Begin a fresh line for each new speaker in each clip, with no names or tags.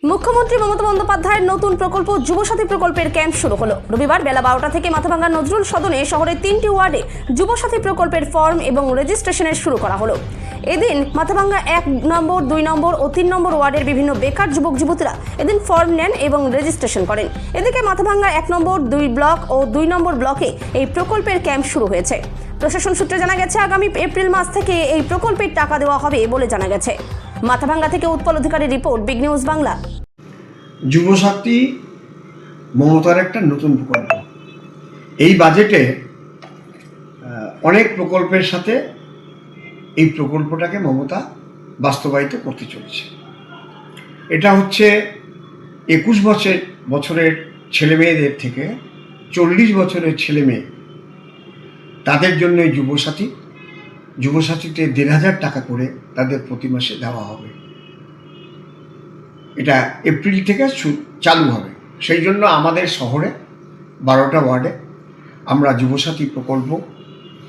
মুখ্যমন্ত্রী মমতা বন্দ্যোপাধ্যায়ের নতুন প্রকল্প যুবসাথী প্রকল্পের ক্যাম্প শুরু হলো। রবিবার বেলা 12টা থেকে মাথাভাঙ্গা নজরুল সদনে শহরের 3টি ওয়ার্ডে যুবসাথী প্রকল্পের ফর্ম এবং রেজিস্ট্রেশনের শুরু করা হলো। এদিন মাথাভাঙ্গা 1 নম্বর, 2 নম্বর ও 3 নম্বর ওয়ার্ডের বিভিন্ন বেকার যুবক যুবতীরা এদিন ফর্ম নেন এবং রেজিস্ট্রেশন করেন। এদিকে মাথাভাঙ্গা 1 নম্বর, 2 ব্লক ও 2 নম্বর ব্লকে এই প্রকল্পের ক্যাম্প শুরু হয়েছে। প্রশাসন সূত্রে জানা গেছে আগামী এপ্রিল মাস থেকে এই প্রকল্পের টাকা দেওয়া হবে বলে জানা গেছে। মাথাভাঙ্গা থেকে উৎপল অধিকারীর রিপোর্ট, বিগ নিউজ বাংলা।
যুবশক্তি মমতার একটা নতুন প্রকল্প। এই বাজেটে অনেক প্রকল্পের সাথে এই প্রকল্পটাকে মমতা বাস্তবায়িত করতে চলেছে। এটা হচ্ছে 21 বছরের ছেলে মেয়েদের থেকে 40 বছরের ছেলে মেয়ে, তাদের জন্য এই যুবসাথীতে 1,500 টাকা করে তাদের প্রতি মাসে দেওয়া হবে। এটা এপ্রিল থেকে চালু হবে। সেই জন্য আমাদের শহরে 12টা ওয়ার্ডে আমরা যুবসাথী প্রকল্প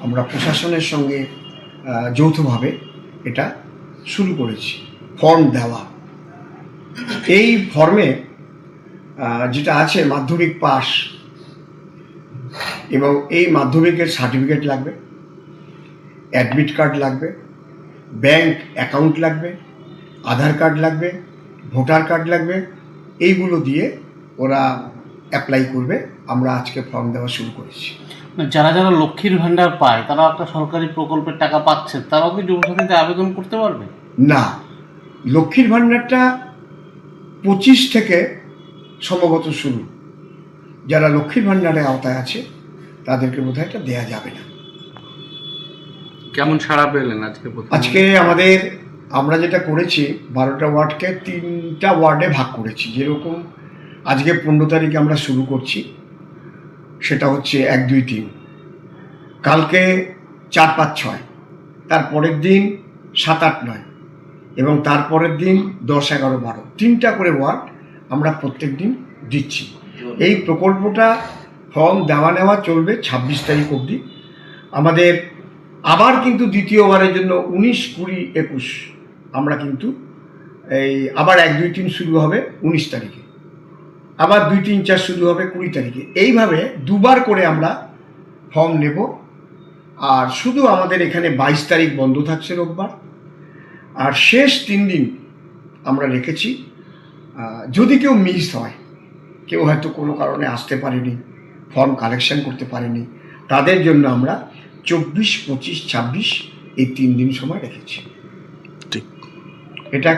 আমরা প্রশাসনের সঙ্গে যৌথভাবে এটা শুরু করেছি। ফর্ম দেওয়া, এই ফর্মে যেটা আছে মাধ্যমিক পাস এবং এই মাধ্যমিকের সার্টিফিকেট লাগবে, অ্যাডমিট কার্ড লাগবে, ব্যাংক অ্যাকাউন্ট লাগবে, আধার কার্ড লাগবে, ভোটার কার্ড লাগবে। এইগুলো দিয়ে ওরা অ্যাপ্লাই করবে। আমরা আজকে ফর্ম দেওয়া শুরু করেছি।
যারা যারা লক্ষ্মীর ভাণ্ডার পায় তারা একটা সরকারি প্রকল্পের টাকা পাচ্ছে, তারাও কি যুবসাথীতে আবেদন করতে পারবে?
না, লক্ষ্মীর ভাণ্ডারটা 25 থেকে সম্ভবত শুরু। যারা লক্ষ্মীর ভাণ্ডারের আওতায় আছে তাদেরকে বোধহয় এটা দেওয়া যাবে না।
কেমন সাড়া পেলেন
আজকে আমরা যেটা করেছি 12টা ওয়ার্ডকে 3টা ওয়ার্ডে ভাগ করেছি। যেরকম আজকে 15 তারিখে আমরা শুরু করছি, সেটা হচ্ছে 1, 2, 3। কালকে 4, 5, 6, তারপরের দিন 7, 8, 9 এবং তারপরের দিন 10, 11, 12। 3টা করে ওয়ার্ড আমরা প্রত্যেক দিন দিচ্ছি। এই প্রকল্পটা ফর্ম দেওয়া নেওয়া চলবে 26 তারিখ অবধি। আমাদের আবার কিন্তু দ্বিতীয়বারের জন্য 19, 20, 21 আমরা কিন্তু এই আবার 1, 2, 3 শুরু হবে 19 তারিখে, আবার 2, 3, 4 শুরু হবে 20 তারিখে। এইভাবে দুবার করে আমরা ফর্ম নেব। আর শুধু আমাদের এখানে 22 তারিখ বন্ধ থাকছে রোববার, আর শেষ 3 দিন আমরা রেখেছি। যদি কেউ মিস হয়, কেউ হয়তো কোনো কারণে আসতে পারেনি, ফর্ম কালেকশন করতে পারেনি, তাদের জন্য আমরা 24, 25, 26 এই 3 দিন সময় রেখেছি। ঠিক, এটা